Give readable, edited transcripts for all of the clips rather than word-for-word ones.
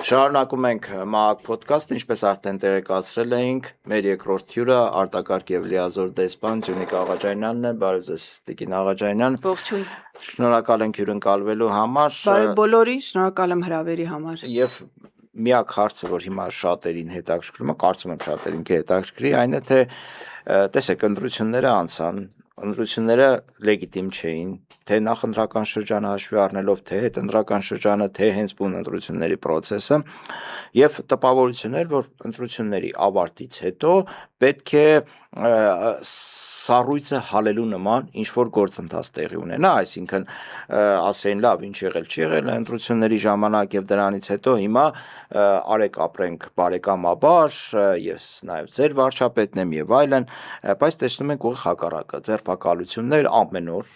Շարունակում ենք ՄԱԿ podcast, ինչպես արդեն տեղեկացրել էինք, մեր երկրորդ հյուրը արտակարգ եւ լիազոր դեսպան Ջունիկ Աղաջանյանն է, բարև ձեզ Տիկին Աղաջանյան։ Ողջույն։ Շնորհակալ ենք հյուրընկալվելու համար։ Բարև բոլորին, շնորհակալ եմ հրավերի համար։ Եվ միակ հարցը, որ հիմա շատերին հետաքրքրում է, կարծում եմ շատերին կհետաքրքրի, այն է թե տեսեք, ընտրությունները անցան, ընտրությունները լեգիտիմ չէին, թե նախընտրական շրջանը հաշվի առնելով, թե հետընտրական շրջանը, թե հենց բուն ընտրությունների process-ը, եւ տպավորություն էր, որ ընտրությունների ավարտից հետո պետք է սառույցը հալելու նման ինչ-որ գործընթաց տեղի ունենա, այսինքն ասեին լավ, ինչ եղել չի եղել ընտրությունների ժամանակ եւ դրանից հետո հիմա արեք ապրենք բարեկամաբար, ես նաեւ ձեր վարչապետն եմ եւ այլն, բայց տեսնում ենք ուղիղ հակառակը, ձերբակալություններ ամեն օր,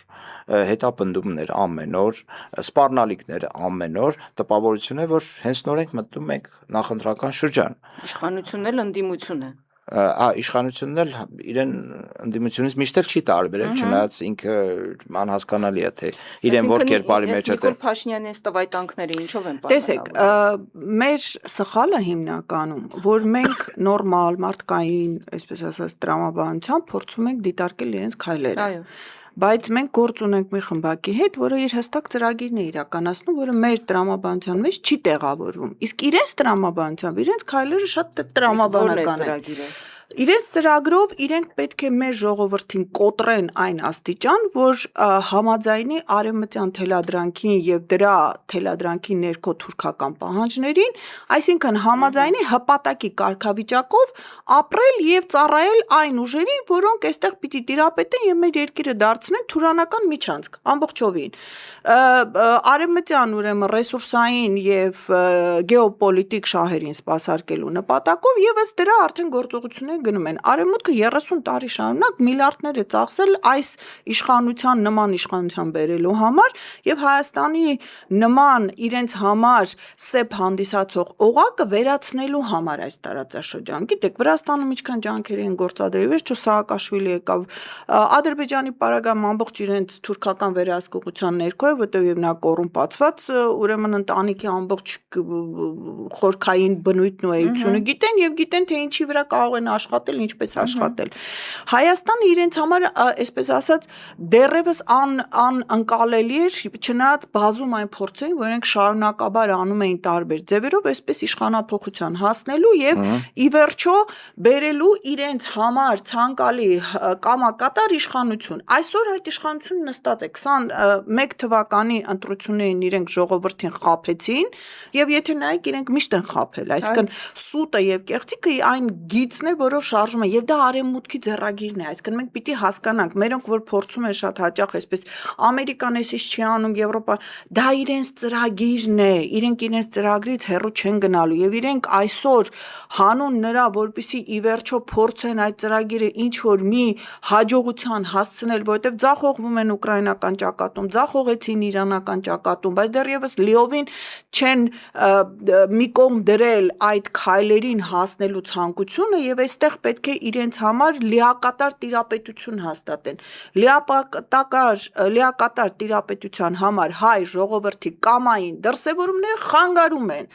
հետապնդումներ ամեն օր, սպառնալիքներ ամեն օր, տպավորություն է, որ հենց նոր ենք մտնում ենք նախընտրական շրջան։ Իշխանությունն էլ ընդդիմություն է։ Իշխանությունն էլ իրեն ընդդիմությունից միշտ էլ չի տարբերել, չնայած ինքը անհասկանալի է, թե իրեն որ կերպարի մեջ է։ Նիկոլ Փաշինյանի այս տվայտանքները ինչով են Տեսեք, մեր սխալը հիմնականում, որ մենք նորմալ մարդկային, այսպես ասած, տրամաբանությամբ փորձում ենք դիտարկել իրենց քայլերը։ Այո։ Բայց մենք գործ ունենք մի խմբակի հետ, որը իր հստակ ծրագիրն է իրականացնում, որը մեր տրամաբանության մեջ չի տեղավորվում։ Իսկ իրենց տրամաբանությամբ իրենց քայլերը շատ տրամաբանական են։ Իրենց ծրագրով իրենք պետք է մեր ժողովրդին կոտրեն այն աստիճան, որ համաձայնի արևմտյան թելադրանքին եւ դրա թելադրանքի ներքո թուրքական պահանջներին, այսինքն համաձայնի հպատակի կարգավիճակով ապրել եւ ծառայել այն ուժերին, որոնք այստեղ պիտի տիրապետեն եւ մեր երկիրը դարձնեն թուրանական միջանցք ամբողջովին։ Արևմտյան ուրեմն ռեսուրսային եւ գեոպոլիտիկ շահերին սպասարկելու նպատակով եւ ըստ դրա արդեն գործողություններ գնում են։ Արևմուտքը 30 տարի շարունակ միլիարդներ է ծախսել այս իշխանության նման իշխանության բերելու համար եւ Հայաստանի նման իրենց համար սեփ հանդիսացող օղակը վերացնելու համար այս տարածաշրջան։ Գիտեք, Վրաստանում ինչքան ջանքեր են գործադրել, վերջո Սաակաշվիլի եկավ, Ադրբեջանի պարագայում ամբողջ իրենց թուրքական վերահսկողության ներքո է, որտեղ նա կոռումպացված, ուրեմն ընտանիքի ամբողջ խորքային բնույթն ու էությունը գիտեն եւ գիտեն թե ինչի վրա կարող են աշխատել, ինչպես աշխատել։ Հայաստանը իրենց համար, այսպես ասած, դեռևս անընկալելի էր, չնայած բազում այն փորձերին, որ իրենք շարունակաբար անում էին տարբեր ձևերով, այսպես իշխանափոխության հասնելու եւ ի վերջո բերելու իրենց համար ցանկալի կամակատար իշխանություն։ Այսօր այդ իշխանությունը նստած է 21 թվականի ընտրություններին իրենք ժողովրդին խաբեցին եւ եթե նայեք իրենք միշտ են խաբել, այսինքն սուտը եւ կեղծիքը այն գիծն է, որով շարժում է եւ դա արևմուտքի ձեռագիրն է, այսինքն մենք պիտի հասկանանք, մերոնք որ փորձում են շատ հաճախ այսպես Ամերիկան էսից չի անում, Եվրոպա, դա իրենց ծրագիրն է, իրենք իրենց ծրագրից հեռու չեն գնալու եւ իրենք այսօր հանուն նրա, որպեսի ի վերջո փորձեն այդ ծրագիրը ինչ որ մի հաջողության հասցնել, որովհետեւ ձախողվում են ուկրաինական ճակատում, ձախողեցին իրանական ճակատում, բայց դեռևս լիովին չեն մի կողմ դրել այդ քայլերին հասնելու ցանկությունը եւ այստեղ պետք է իրենց համար լիակատար տիրապետություն հաստատեն։ Լիակատար տիրապետության համար հայ ժողովրդի կամային դրսևորումները խանգարում են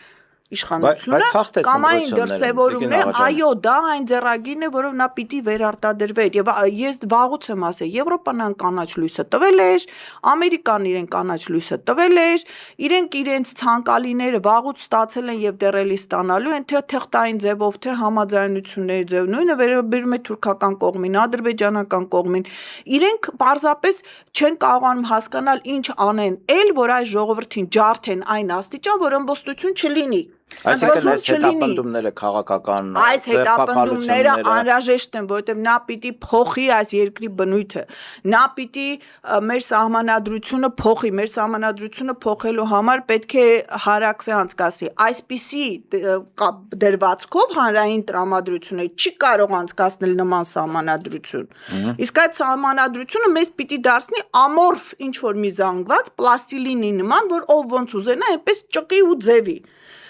իշխանությունը, կամային դրսևորումն է, այո, դա այն ձեռագիրն է, որով նա պիտի վերարտադրվեր եւ ես վաղուց եմ ասել, Եվրոպան կանաչ լույսը տվել էր, Ամերիկան իրեն կանաչ լույսը տվել էր, իրենք իրենց ցանկալիները վաղուց ստացել են եւ դեռելի ստանալու են, թե թղթային ձևով, թե համաձայնությունների ձև, նույնը վերաբերում է թուրքական կողմին, ադրբեջանական կողմին, իրենք պարզապես չեն կարողանում հասկանալ ինչ անեն, որ այս ժողովրդին ջարդեն այն աստիճան, որ ըմբոստություն չլինի։ Այսինքն այս հետապնդումները քաղաքական այս հետապնդումները անհրաժեշտ են, որովհետև նա պիտի փոխի այս երկրի բնույթը, նա պիտի մեր սահմանադրությունը փոխի, մեր սահմանադրությունը փոխելու համար պետք է հարակվե անցկացի, այսպիսի դրվածքով հանրային տրամադրությունը չի կարող անցկացնել նման սահմանադրություն, իսկ այդ սահմանադրությունը մեզ պիտի դարձնի ամորֆ ինչ-որ մի զանգված պլաստիլինի նման, որ ով ոնց ուզենա, այնպես ճկի ու ձևի։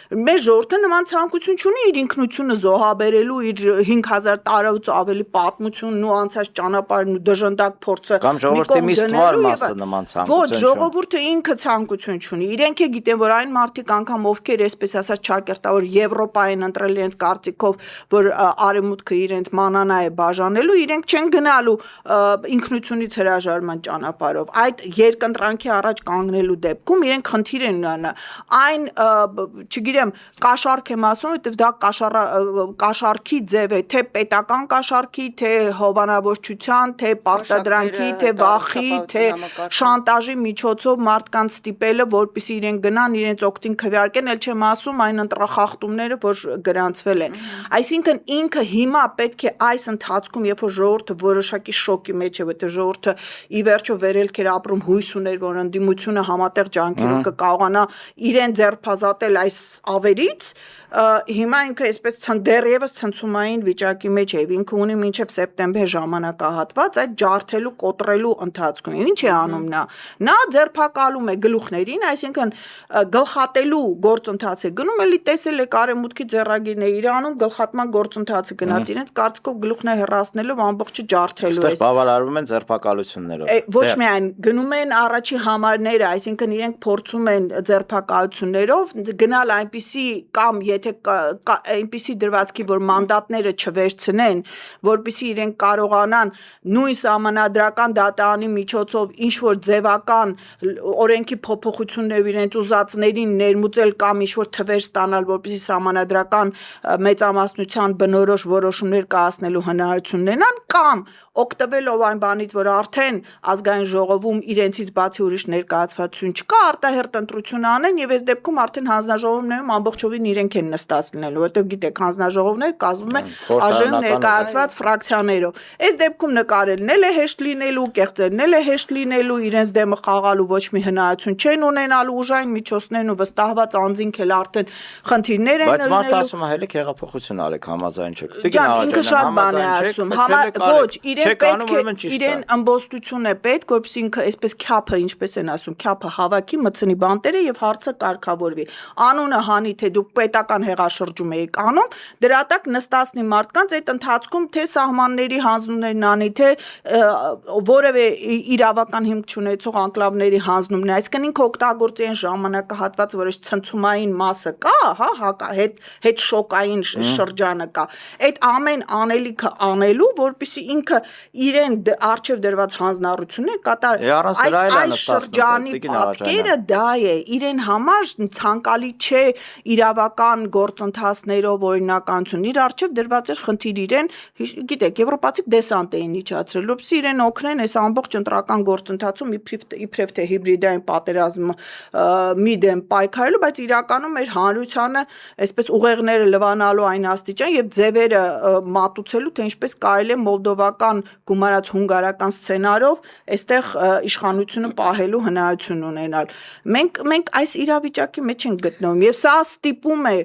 Մեր ժողովուրդը նման ցանկություն չունի իր ինքնությունը զոհաբերելու, իր 5000 տարուց ավելի պատմությունն ու անցած ճանապարհն ու դժնդակ փորձը Կամ ժողովրդի մի ստվար մասը նման ցանկություն Ոչ, ժողովուրդը ինքը ցանկություն չունի։ Իրենք է գիտեն, որ այն մարդիկ անգամ ովքեր այսպես ասած ճակերտավոր Եվրոպային ընտրել իրենց կարծիքով, որ արևմուտքը իրենց մանանա է բաժանելու, իրենք չեն գնալու ինքնությունից հրաժարման ճանապարհով։ Այդ երկընտրանքի առաջ կանգնելու դեպքում իրենք խնդիր են ունենա։ Այն, չգիտեմ, կաշառք եմ ասում, որովհետև դա կաշառքի ձև է, թե պետական կաշառքի, թե հովանավորչության, թե պարտադրանքի, թե վախի, թե շանտաժի միջոցով մարդկանց ստիպելը, որպեսզի իրենք գնան, իրենց օգտին քվեարկեն, ել չեմ ասում այն ընտրախախտումները, որ գրանցվել են։ Այսինքն ինքը հիմա պետք է այս ընթացքում, երբ որ ժողովուրդը որոշակի շոկի մեջ է, որտեղ ժողովուրդը ի վերջո վերելք էր ապրում, հույս ուներ, որ ընդդիմությունը համատեղ ջանքերով կկարողանա իրեն ձերբազատել այս ավերից, հիմա ինքը այսպես դեռևս ցնցումային վիճակի մեջ է, ինքը ունի մինչև սեպտեմբեր ժամանակահատված այդ ջարդելու, կոտրելու ընթացքում։ Ինչ է անում նա։ Նա ձերբակալում է գլուխներին, այսինքն գլխատելու գործընթաց է գնում, էլի տեսել է կարեմուտքի ձեռագիրն է իրանում, գլխատման գործընթացը գնաց, իրենց կարծիքով գլուխն է հեռացնելով ամբողջը ջարդելու է։ Այստեղ բավարարվում են ձերբակալություններով։ Ոչ միայն գնում են առաջի համարները, այսինքն իրենք փորձում են ձերբակալություններով գնալ այնպիսի կամ եթե այնպիսի դրվածքի, որ մանդատները չվերցնեն, որպեսզի իրենք կարողանան նույն սահմանադրական դատարանի միջոցով ինչ որ ձևական օրենքի փոփոխություններ իրենց ուզածներին ներմուծել կամ ինչ որ թվեր ստանալ, որպեսզի սահմանադրական մեծամասնության բնորոշ որոշումներ կայացնելու հնարավորություն ունենան, կամ օգտվելով այն բանից, որ արդեն ազգային ժողովում իրենցից բացի ուրիշ ներկայացվածություն չկա, արտահերթ ընտրություն անեն եւ այս դեպքում արդեն հանձնաժողովներում ամբողջովին իրենք են նստած լինելու, որովհետեւ գիտեք, հանձնաժողովները կազմվում են ԱԺ ներկայացված ֆրակցիաներով։ Այս դեպքում նկարելն էլ է հեշտ լինելու, կեղծելն էլ է հեշտ լինելու, իրենց դեմը խաղալու ոչ մի հնարավորություն չեն ունենալու, ուժային միջոցներն ու վստահված անձինք էլ արդեն խնդիրներ են ունենալու։ Բայց մարդը ասում է, հələ հեղափոխություն արեք, համաձայն չեք։ Ջան, ինքը շատ բան է ասում, ոչ, իրեն պետք է իրեն ըմբոստություն է պետք, որպեսզի ինքը այսպես քյափը, ինչպես են ասում, քյափը հավաքի, մտցնի բանտերը եւ հարցը կարգավորվի։ Անունը հանի, թե դուք պետական հեղաշրջում եք անում, դրա տակ նստածնի մարդկանց այդ ընթացքում թե սահմանների հանձնումներն անի, թե որևէ իրավական հիմք չունեցող անկլավների հանձնումն է, այսինքն ինքը օգտագործի այն ժամանակահատված, որ այս ցնցումային մասը կա, հա, հետ շոկային շրջանը կա։ Այդ ամեն անելիքը անելու, որպեսզի ինքը իրեն արժև դրված հանձնառությունը կատարի, այս շրջանի պատկերը դա է, իրեն համար ցանկալի չէ իրավական գործընթացներով օրինականություն, իր արժև դրված էր խնդիր իրեն, գիտեք, եվրոպացիք դեսանտ էին իջացրել, որպեսզի իրեն օգնեն այս ամբողջ ընտրական գործընթացում իբրև թե հիբրիդային պատերազմ մի դեմ պայքարելու, բայց իրականում մեր հանրությանը այսպես ուղեղները լվանալու այն աստիճան եւ ձևերը մատուցելու, թե ինչպես կարելի է մոլդովական գումարած հունգարական սցենարով այստեղ իշխանությունը պահելու հնարավորություն ունենալ։ Մենք այս իրավիճակի մեջ ենք գտնվում եւ սա ստիպում է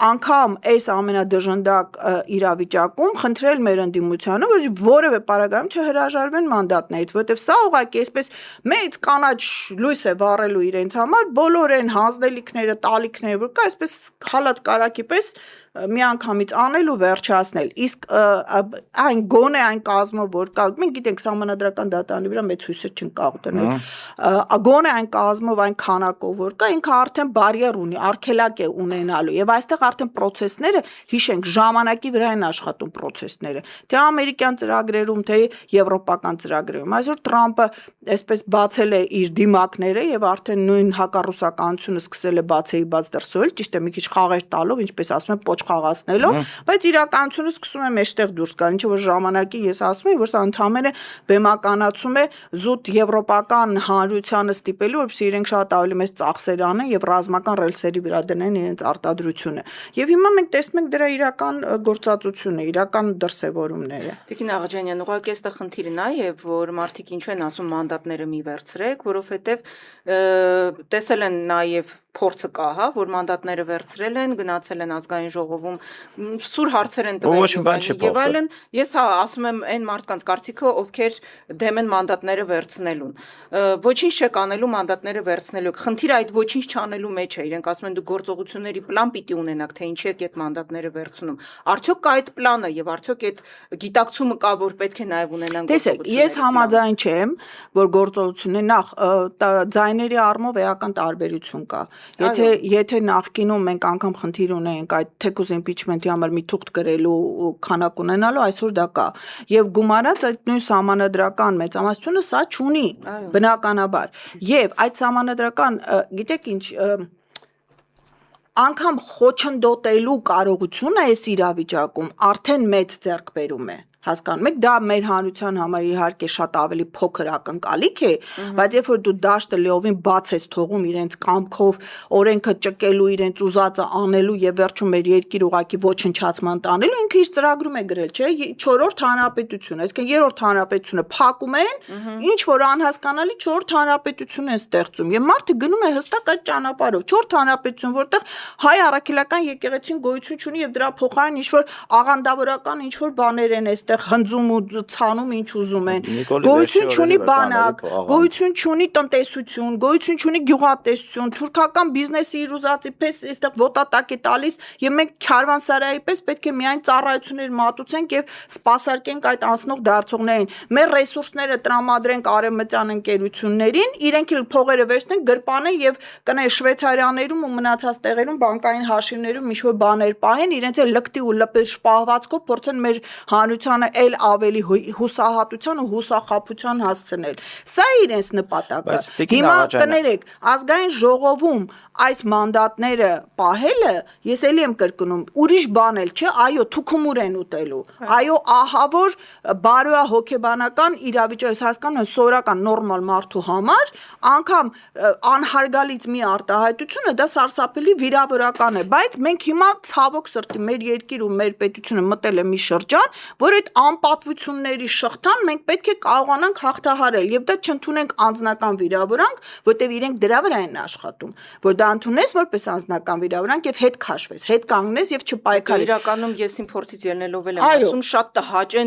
անգամ այս ամենադժնդակ իրավիճակում խնդրել մեր ընդդիմությանը, որ որևէ պարագայում չհրաժարվեն մանդատներից, որովհետեւ սա ուղղակի այսպես մեծ կանաչ լույս է վառելու իրենց համար, բոլոր այն հանձնելիքները, տալիքները, որ կա, այսպես հալած կարակի պես միանգամից անել ու վերջացնել։ Իսկ այն գոնե այն կազմով, որ կա, մենք գիտենք սահմանադրական դատարանի վրա մեծ հույսեր չեն կարող դնել։ Գոնե այն կազմով, այն քանակով, որ կա, ինքը արդեն բարիեր ունի, արգելակ է ունենալու։ Եվ այստեղ արդեն process-ները, հիշենք, ժամանակի վրա են աշխատում process-ները։ Թե ամերիկյան ծրագրերում, թե եվրոպական ծրագրերում։ Այսօր Թրամփը այսպես բացել է իր դիմակները եւ արդեն նույն հակառուսականությունը սկսել է բացեի բաց դրսել, ճիշտ է, մի քիչ խաղեր տալով, ինչպես ասում են, պոչ խաղացնելով, բայց իրականությունը սկսում է մեջտեղ դուրս գալ, ինչը որ ժամանակի ես ասում եմ, որ սա ընդհանրապես բեմականացում է զուտ եվրոպական հանրությանը ստիպելու, որպեսզի իրենք շատ ավելի մեծ ծախսեր անեն եւ ռազմական ռելսերի վրա դնեն իրենց արտադրությունը։ Եվ հիմա մենք տեսնում ենք դրա իրական գործածությունը, իրական դրսևորումները։ Տիկին Աղաջանյան, ուղղակի այստեղ խնդիրը նա է, որ մարդիկ ինչու են ասում մանդատները մի վերցրեք, որովհետեւ տեսել են նաեւ փորձը կա, հա, որ մանդատները վերցրել են, գնացել են ազգային ժողովում, սուր հարցեր են Ոչ մի բան չի տվել եւ այլն, ես հա ասում եմ այն մարդկանց կարծիքը, ովքեր դեմ են մանդատները վերցնելուն։ Ոչինչ չեք անելու մանդատները վերցնելու։ Խնդիրը այդ ոչինչ չանելու մեջ է։ Իրենք ասում են դու գործողությունների պլան պիտի ունենաք, թե ինչի եք այդ մանդատները վերցնում։ Արդյոք կա այդ պլանը եւ արդյոք այդ գիտակցումը կա, որ պետք է նաեւ ունենան գործողությունների։ Տեսեք, ես համաձայն չեմ, որ գործողությունները նախ ձայների առումով էական տարբերություն կա։ Եթե նախկինում մենք անգամ խնդիր ունենք այդ թեկուզ impeachment-ի համար մի թուղթ գրելու քանակ ունենալու, այսօր դա կա։ Եվ գումարած այդ նույն համանդրական մեծամասնությունը սա չունի, բնականաբար։ Եվ այդ համանդրական, գիտեք ինչ, անգամ խոչընդոտելու կարողությունը այս իրավիճակում արդեն մեծ ձեռքբերում է։ Հասկանում եք, դա մեր հանրության համար իհարկե շատ ավելի փոքր ակնկալիք է, բայց երբ որ դու դաշտը լիովին բաց ես թողում իրենց կամքով, օրենքը ճկելու, իրենց ուզածը անելու եւ վերջում մեր երկիր ուղակի ոչնչացման տանելու, ինքը իր ծրագրում է գրել, չէ՞, 4-րդ հանրապետություն, այսինքն 3-րդ հանրապետությունը փակում են, ինչ որ անհասկանալի 4-րդ հանրապետություն են ստեղծում եւ մարդը գնում է հստակ այդ ճանապարհով, 4-րդ հանրապետություն, որտեղ հայ առաքելական եկեղեցին գոյություն չունի եւ դրա փոխարեն ինչ որ աղանդավորական ինչ որ բաներ են հնձում ու ցանում ինչ ուզում են, գոյություն չունի բանակ, գոյություն չունի տնտեսություն, գոյություն չունի գյուղատնտեսություն, թուրքական բիզնեսը իր ուզածի պես այստեղ ոտատակ է տալիս եւ մենք քարվանսարայի պես պետք է միայն ծառայություններ մատուցենք եւ սպասարկենք այդ անցնող դարձողներին, մեր ռեսուրսները տրամադրենք արևմտյան ընկերություններին, իրենք էլ փողերը վերցնեն, գրպանեն եւ կնեն Շվեյցարիաներում ու մնացած տեղերում բանկային հաշիվներում ինչ որ բաներ պահեն, իրենց էլ լկտի ու շպահվածքով փորձեն մեր հանրությանը էլ ավելի հուսահատության ու հուսախաբության հասցնել։ Սա է իրենց նպատակը։ Հիմա կներեք, ազգային ժողովում այս մանդատները պահելը, ես էլի եմ կրկնում, ուրիշ բան էլ չէ, այո, թուքումուր են ուտելու։ Այո, ահա որ բարոյա հոգեբանական իրավիճակ, ես հասկանում եմ, սովորական նորմալ մարդու համար, անգամ անհարգալից մի արտահայտությունը դա սարսափելի վիրավորական է, բայց մենք հիմա ցավոք սրտի մեր երկիր ու մեր պետությունը մտել է մի շրջան, որ այդ անպատվությունների շղթան մենք պետք է կարողանանք հաղթահարել եւ դա չընդունենք անձնական վիրավորանք, որտեւ իրենք դրա վրա են աշխատում, որ դա ընդունես որպես անձնական վիրավորանք եւ հետ քաշվես, հետ կանգնես եւ չպայքարես։ Իրականում ես իմ փորձից ելնելով եմ ասում, շատ տհաճ է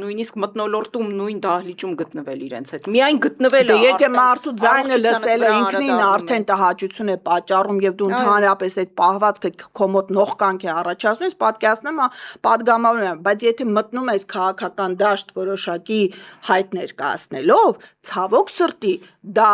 նույնիսկ մթնոլորտում նույն դահլիճում գտնվել իրենց հետ։ Միայն գտնվելը, եթե մարդու ձայնը լսելը ինքնին արդեն տհաճություն է պատճառում եւ դու ընդհանրապես այդ պահվածքը քո մոտ նողկանք է առաջացնում, ես պատկերացնում եմ պատգամավորում, բայց եթե մտնում ես քաղաքական դաշտ որոշակի հայտ ներկայացնելով, ցավոք սրտի դա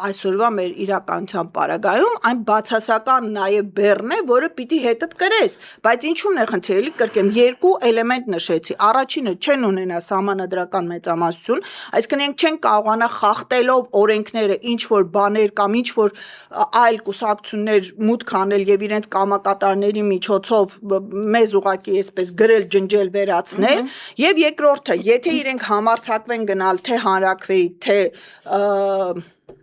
այսօրվա մեր իրականության պարագայում այն բացասական նաև բեռն է, որը պիտի հետդ կրես, բայց ինչու՞մն է խնդիրը, էլի կրկեմ, երկու էլեմենտ նշեցի, առաջինը չեն ունենա սահմանադրական մեծամասնություն, այսինքն մենք չեն կարողանա խախտելով օրենքները ինչ որ բաներ կամ ինչ որ այլ կուսակցություններ մուտք անել եւ իրենց կամակատարների միջոցով մեզ ուղակի այսպես գրել, ջնջել, վերացնել, եւ երկրորդը, եթե իրենք համարձակվեն գնալ թե հանրաքվեի, թե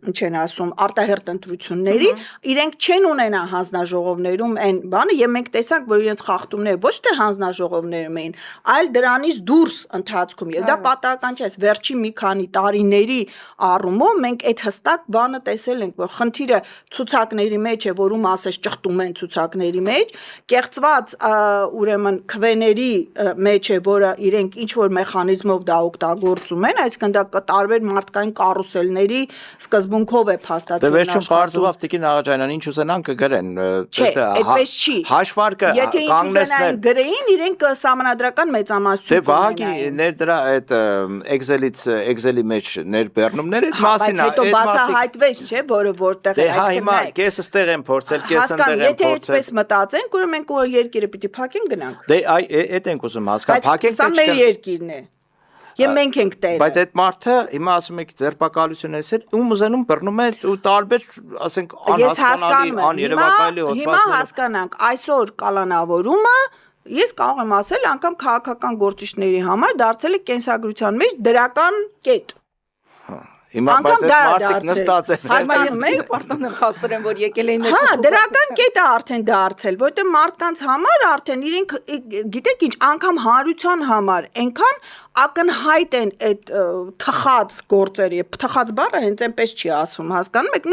ինչ են ասում, արտահերտ ընտրությունների, իրենք չեն ունենա հանձնաժողովներում այն բանը եւ մենք տեսանք, որ իրենց խախտումները ոչ թե հանձնաժողովներում էին, այլ դրանից դուրս ընթացքում եւ դա պատահական չէ, վերջի մի քանի տարիների առումով մենք այդ հստակ բանը տեսել ենք, որ խնդիրը ցուցակների մեջ է, որում ասես ճխտում են ցուցակների մեջ, կեղծված ուրեմն քվեների մեջ է, որը իրենք ինչ որ մեխանիզմով դա օգտագործում են, այսինքն դա կտարվեր մարդկային կարուսելների սկզբունքով է փաստացվում։ Դե վերջում բարձրով Տիկին Աղաջանյան ինչ ուզենան կգրեն։ Չէ, այդպես չի։ Հաշվարկը կանգնեցնել։ Գրեին իրենք սահմանադրական մեծամասնություն։ Դե Վահագի ներ դրա այդ Excel-ի մեջ ներբեռնումներ այդ մասին է։ Բայց հետո բացահայտվեց, չէ, որը որտեղ է, այսինքն։ Դե հիմա կեսը ստեղ են փորձել, կեսը ընդեղ են փորձել։ Եթե այդպես մտածենք, ուրեմն մենք երկիրը պիտի փակենք գնանք։ Դե այդ ենք ուզում հասկանալ, փակենք թե չկա։ Բայց սա մեր երկիրն է։ Եվ մենք ենք տերը։ Բայց այդ մարդը հիմա ասում եք ձերբակալություն էսել, ում ուզենում բռնում է ու տարբեր, ասենք, անհասկանալի, աներևակայելի հոդվածներ։ Հիմա հասկանանք, այսօր կալանավորումը ես կարող եմ ասել, անգամ քաղաքական գործիչների համար դարձել է կենսագրության մեջ դրական կետ։ Հիմա բայց այդ մարդիկ նստած են։ Հասկանում եք, պարտան եմ փաստորեն, որ եկել էին Հա, դրական կետը արդեն դարձել, որտեղ մարդկանց համար արդեն իրենք գիտեք ինչ, անգամ հանրության համար այնքան ակնհայտ են այդ թխած գործերը, թխած բառը հենց այնպես չի ասվում, հասկանում եք,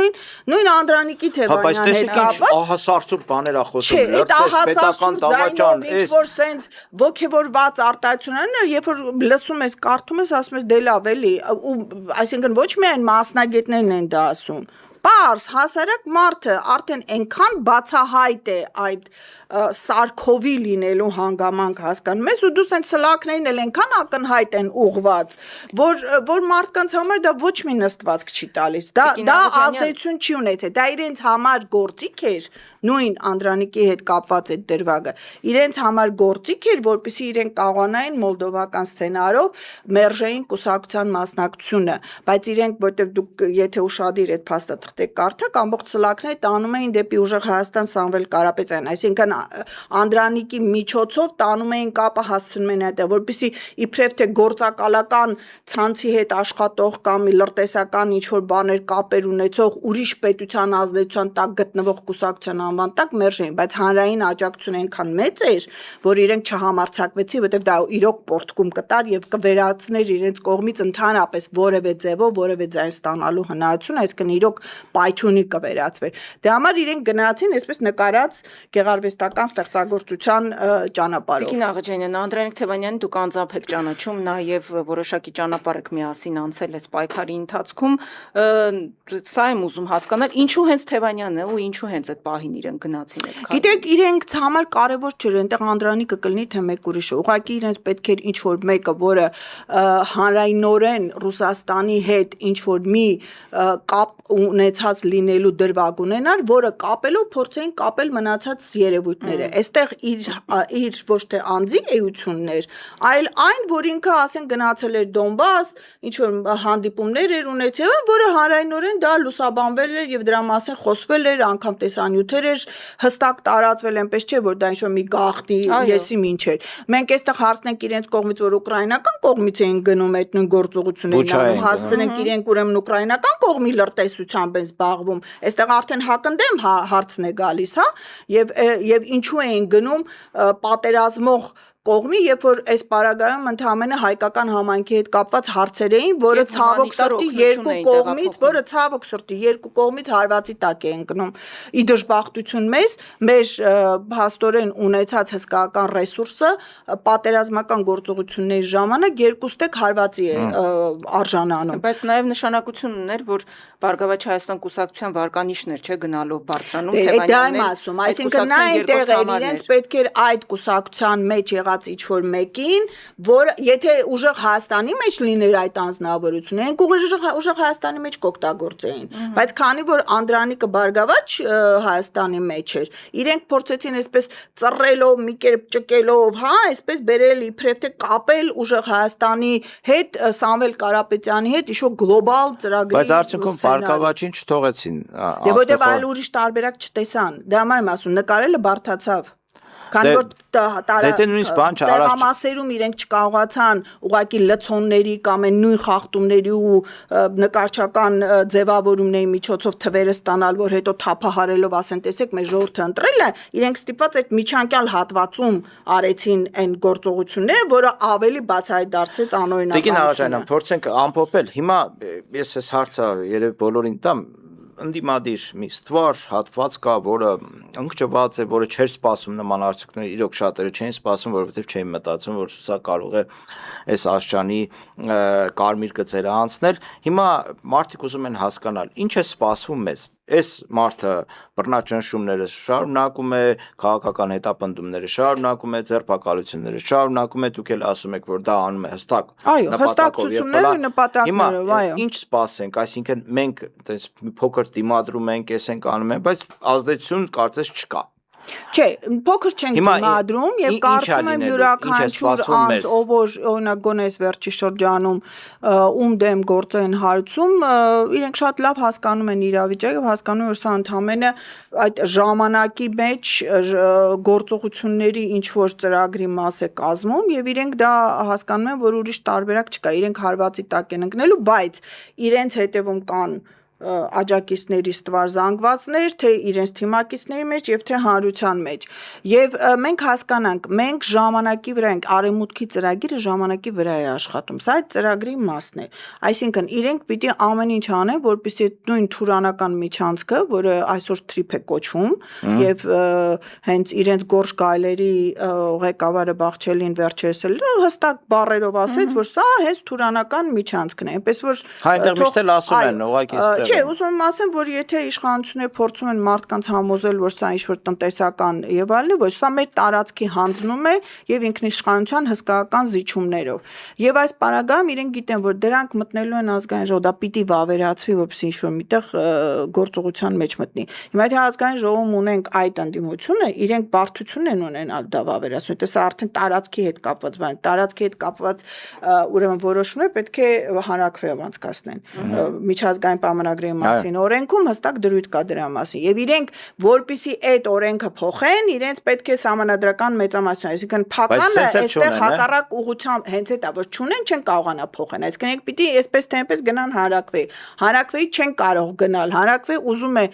նույն Անդրանիկի Թևանյանի հետ կապված ահասարսուր բաներ ա խոսում, չէ, այդ ահասարսուր ձայնով ինչ-որ սենց ոգևորված արտահայտությունն է, երբ որ լսում ես, կարդում ես, ասում ես դե լավ էլի, այսինքն ոչ միայն մասնագետներն են դա ասում, Պարզ, հասարակ մարդը արդեն այնքան բացահայտ է այդ սարքովի լինելու հանգամանք հասկանում ես ու դու սենց սլակներն էլ այնքան ակնհայտ են ուղված, որ մարդկանց համար դա ոչ մի նստվածք չի տալիս, դա ազդեցություն չի ունեցել, դա իրենց համար գործիք էր, նույն Անդրանիկի հետ կապված այդ դրվագը, իրենց համար գործիք էր, որպեսզի իրենք կարողանային մոլդովական սցենարով մերժեին կուսակցության մասնակցությունը, բայց իրենք, որտեղ դուք եթե ուշադիր այդ փաստաթղթը կարդաք, ամբողջ սլակները տանում էին դեպի ուժեղ Հայաստան Սամվել Կարապետյան, այսինքն Անդրանիկի միջոցով տանում էին կապը հասցնում են այդտեղ, որպեսզի իբրև թե գործակալական ցանցի հետ աշխատող կամ լրտեսական ինչ-որ բաներ կապեր ունեցող ուրիշ պետության ազդեցության տակ գտնվող կուսակցության անվան տակ մերժեին, բայց հանրային աջակցությունը այնքան մեծ էր, որ իրենք չհամարձակվեցին, որտեղ դա իրոք պորտկում կտար եւ կվերացներ իրենց կողմից ընդհանրապես որևէ ձևով որևէ ձայն ստանալու հնարավորություն, այսինքն իրոք պայթյունի կվերածվեր։ Դե համար իրենք գնացին այսպես նկարած գեղարվեստական ստեղծագործության ճանապարհով։ Տիկին Աղաջանյան, Անդրանիկ Թևանյանի դուք անձամբ եք ճանաչում, նաև որոշակի ճանապարհ եք միասին անցել այս պայքարի ընթացքում, սա եմ ուզում հասկանալ, ինչու հենց Թևանյանը ու ինչու հենց այդ պահին իրենք գնացին այդ քայլը։ Գիտեք, իրենք համար կարևոր չէր, այնտեղ Անդրանիկը կլինի թե մեկ ուրիշը, ուղղակի իրենց պետք էր ինչ-որ մեկը, որը հանրայնորեն Ռուսաստանի հետ ինչ-որ մի կապ ունեցած լինելու դրվագ ունենար, որը կապելով փորձեին կապել մնացած երևույթները։ Այստեղ իր ոչ թե անձի էություններ, այլ այն, որ ինքը ասեն գնացել էր Դոնբաս, ինչ որ հանդիպումներ էր ունեցել, որը հանրայնորեն դա լուսաբանվել էր եւ դրա մասին խոսվել էր, անգամ տեսանյութեր էր հստակ տարածվել, այնպես չէ, որ դա ինչ որ մի գաղտնի եսիմինչ էր։ Մենք այստեղ հարցնենք իրենց կողմից, որ ուկրաինական կողմից էին գնում այդ նույն գործողություններն անում, հասցնենք իրենք ուրեմն ուկրաինական կողմի լրտեսությամբ են զբաղվում։ Այստեղ արդեն հակընդեմ հարցն է գալիս, հա, եւ ինչու էին գնում պատերազմող կողմի, երբ որ այս պարագայում ընդհանրապես հայկական համայնքի հետ կապված հարցեր էին, որը ցավոք սրտի երկու կողմից հարվածի տակ է ընկնում։ Ի դժբախտություն մեր փաստորեն ունեցած հսկայական ռեսուրսը պատերազմական գործողությունների ժամանակ երկուստեք հարվածի է արժանանում։ Բայց նաև նշանակություն ուներ, որ Բարգավաճ Հայաստան կուսակցության վարկանիշներ չէ գնալով բարձրանում Թևանյանն ասում, այսինքն նա այնտեղ էր, իրենց պետք էր այդ կուսակցության մեջ եղած ինչ-որ մեկին, որ եթե ուժեղ Հայաստանի մեջ լիներ այդ անձնավորությունը, այնք ուժեղ Հայաստանի մեջ կօգտագործեին, բայց քանի որ Անդրանիկը Բարգավաճ Հայաստանի մեջ էր, իրենք փորձեցին այսպես ծռելով, մի կերպ ճկելով, հա, այսպես բերել իբրև թե կապել ուժեղ Հայաստանի հետ Սամվել Կարապետյանի հետ ինչ-որ գլոբալ ծրագրի։ Բայց արդյունքում Բարգավաճին չթողեցին։ Եվ որտեղ այլ ուրիշ տարբերակ չտեսան։ Դրա համար եմ ասում, նկարելը բարդացավ։ Քանի որ տեղամասերում իրենք չկարողացան ուղղակի լցոնների կամ այն նույն խախտումների ու նկարչական ձևավորումների միջոցով թվերը ստանալ, որ հետո թափահարելով ասեն, տեսեք, մեր ժողովուրդը ընտրել է, իրենք ստիպված այդ միջանկյալ հատվածում արեցին այն գործողությունները, որը ավելի բացահայտ դարձեց անօրինականությունը։ Տիկին Աղաջանյան, փորձենք ամփոփել։ Հիմա ես այս հարցը երևի բոլորին տամ ընդդիմադիր մի ստվար հատված կա, որը ընկճված է, որը չէր սպասում նման արդյունքներ, իրոք շատերը չէին սպասում, որովհետև չէին մտածում, որ սա կարող է այս աշխանի կարմիր գծերը անցնել։ Հիմա մարդիկ ուզում են հասկանալ, ինչ է սպասվում մեզ։ Այս մարդը բռնաճնշումները շարունակում է, քաղաքական հետապնդումները շարունակում է, ձերբակալությունները շարունակում է, դուք էլ ասում եք, որ դա անում է հստակ հստակցությունները նպատակներով, այո։ Ինչ սպասենք, այսինքն մենք այդպես մի փոքր դիմադրում ենք, էս ենք անում ենք, բայց ազդեցություն կարծես չկա։ Չէ, փոքր չենք դիմադրում եւ կարծում եմ յուրաքանչյուր անձ, ով որ օրինակ գոնես վերջի շրջանում ում դեմ գործ են հարուցում, իրենք շատ լավ հասկանում են իրավիճակը, հասկանում են, որ սա ընդհանրապես այդ ժամանակի մեջ գործողությունների ինչ որ ծրագրի մաս է կազմում եւ իրենք դա հասկանում են, որ ուրիշ տարբերակ չկա, իրենք հարվածի տակ են ընկնելու, բայց իրենց հետևում կան աջակիցների ստվար զանգվածներ, թե իրենց թիմակիցների մեջ եւ թե հանրության մեջ։ Եվ մենք հասկանանք, մենք ժամանակի վրա ենք, արևմուտքի ծրագիրը ժամանակի վրա է աշխատում։ Սա այդ ծրագրի մասն է։ Այսինքն իրենք պիտի ամեն ինչ անեն, որպեսզի նույն թուրանական միջանցքը, որը այսօր TRIP է կոչվում, եւ հենց իրենց գործ գայլերի ղեկավարը Բախչելին վերջերս հստակ բառերով ասեց, որ սա հենց թուրանական միջանցքն է, այնպես որ այնտեղ միշտ էլ ասում են ուղղակի Չէ, ուզում եմ ասեմ, որ եթե իշխանությունները փորձում են մարդկանց համոզել, որ սա ինչ-որ տնտեսական եւ այլն, ոչ, սա մեր տարածքի հանձնում է եւ ինքնիշխանության հսկայական զիջումներով։ Եվ այս պարագայում իրենք գիտեն, որ դրանք մտնելու են ազգային ժողով, դա պիտի վավերացվի, որպեսզի ինչ-որ միտեղ գործողության մեջ մտնի։ Հիմա եթե ազգային ժողովում ունենք այդ ընդդիմությունը, իրենք բարդություն են ունենալ դա վավերացնել, որտեղ սա արդեն տարածքի հետ կապված բան, տարածքի հետ կապված ուրեմն որոշումներ պետք է հանրակրվեով անցկացնեն։ Միջազգային պայմանագրերի մասին օրենքում հստակ դրույթ կա դրա մասին եւ իրենք որպիսի այդ օրենքը փոխեն իրենց պետք է համանadrական մեծամասնություն այսինքն փականը այստեղ հակառակ ուղղությամբ հենց այդ որ չունեն չեն կարողանա փոխեն այսինքն իրենք պիտի այսպես թե այնպես գնան հանրակրվեի չեն կարող գնալ հանրակրվեի ուզում է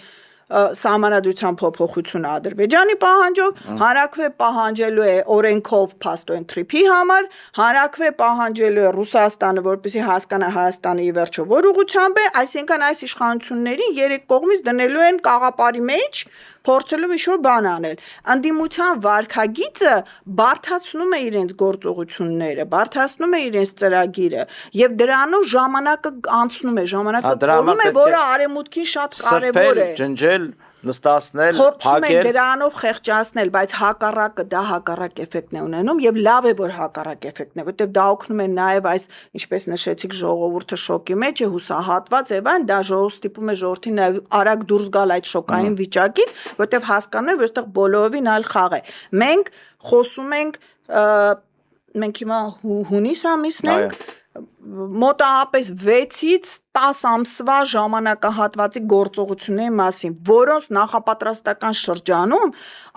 Սահմանադրության փոփոխությունը Ադրբեջանի պահանջով, հանրակրվե պահանջելու է օրենքով փաստորեն TRIP-ի համար, հանրակրվե պահանջելու է Ռուսաստանը, որպեսզի հասկանա Հայաստանը ի վերջո որ ուղղությամբ է, այսինքն այս իշխանություններին երեք կողմից դնելու են կաղապարի մեջ, փորձելու ինչ-որ բան անել։ Անդիմության վարքագիծը բարդացնում է իրենց գործողությունները, բարդացնում է իրենց ծրագիրը եւ դրանով ժամանակը անցնում է, ժամանակը կորում է, որը արևմուտքին շատ կարեւոր է։ Ջնջել, նստացնել, փակել։ Փորձում են դրանով խեղճացնել, բայց հակառակը դա հակառակ էֆեկտն է ունենում եւ լավ է որ հակառակ էֆեկտն է, որտեղ դա օգնում է նաեւ այս, ինչպես նշեցիք, ժողովուրդը շոկի մեջ է, հուսահատված եւ այն, դա ժողով ստիպում է ժողովրդին նաեւ արագ դուրս գալ այդ շոկային վիճակից, որտեղ հասկանում են, որ այստեղ բոլորովին այլ խաղ է։ Մենք խոսում ենք մենք հիմա հունիս ամիսն ենք մոտավորապես 6-ից 10 ամսվա ժամանակահատվածի գործողությունների մասին, որոնց նախապատրաստական շրջանում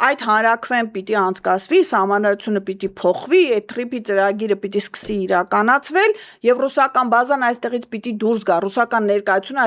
այդ հանրակրվեն պիտի անցկացվի, սահմանադրությունը պիտի փոխվի, այդ TRIP-ի ծրագիրը պիտի սկսի իրականացվել եւ ռուսական բազան այստեղից պիտի դուրս գա, ռուսական ներկայությունը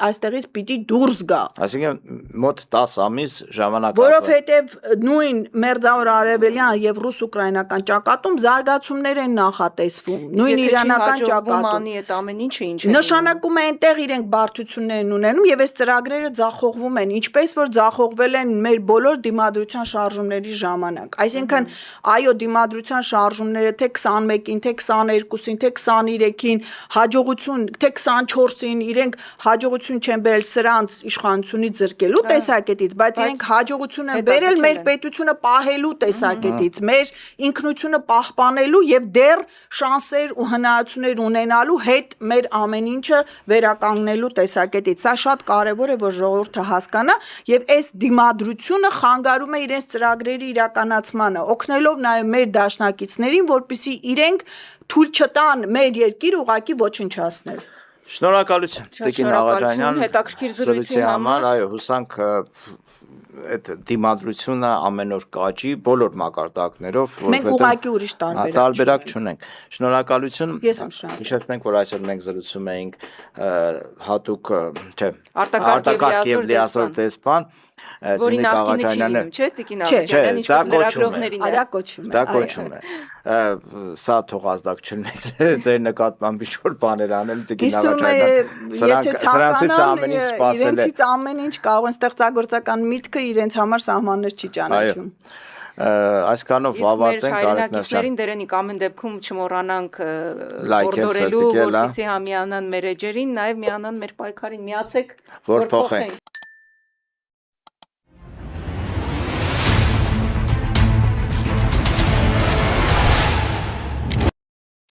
այստեղից պիտի դուրս գա։ Այսինքն մոտ 10 ամիս ժամանակ Որովհետեւ նույն մերձավոր արևելյան եւ ռուս-ուկրաինական ճակատում զարգացումներ են նախատեսվում, նույն իրանական ճակատում այդ ամեն ինչը ինչ է նշանակում է այնտեղ իրենք բարդություններ են ունենում եւ այս ծրագրերը ձախողվում են ինչպես որ ձախողվել են մեր բոլոր դիմադրության շարժումների ժամանակ այսինքն այո դիմադրության շարժումները թե 21-ին թե 22-ին թե 23-ին հաջողություն թե 24-ին իրենք հաջողություն չեն բերել սրանց իշխանությունից զրկելու տեսակետից բայց իրենք հաջողություն են բերել մեր պետությունը պահելու տեսակետից մեր ինքնությունը պահպանելու եւ դեռ շանսեր ու հնարավորություններ ունենալու հետ մեր ամեն ինչը վերականգնելու տեսակետից։ Սա շատ կարևոր է, որ ժողովուրդը հասկանա եւ այս դիմադրությունը խանգարում է իրենց ծրագրերի իրականացմանը, օգնելով նաեւ մեր դաշնակիցներին, որպեսզի իրենք թույլ չտան մեր երկիրը ուղղակի ոչնչացնել։ Շնորհակալություն Տիկին Աղաջանյան հետաքրքիր զրույցի համար, այո, հուսանք այդ դիմադրությունը ամեն օր կաճի բոլոր մակարդակներով, մենք ուղղակի ուրիշ տարբերակ չունենք։ Շնորհակալություն։ Ես եմ շնորհակալ։ Հիշեցնենք, որ այսօր մենք զրուցում էինք հատուկ, չէ, Արտակարգ եւ լիազոր դեսպան որի նախկինը չի լինում, չէ, Տիկին Աղաջանյան, ինչպես լրագրողներին է։ Դա կոչվում է։ Սա թող ազդակ չլինի ձեր նկատմամբ ինչ-որ բաներ անել Տիկին Աղաջանյան։ Սրանցից ամեն ինչ սպասել է։ Իրենցից ամեն ինչ կարող են ստեղծագործական միտքը իրենց համար սահմաններ չի ճանաչում։ Այսքանով ավարտենք հայրենակիցներին դերենիկ ամեն դեպքում չմոռանանք հորդորելու, որպեսզի համիանան մեր էջերին, նաև միանան մեր պայքարին, միացեք, որ փոխենք։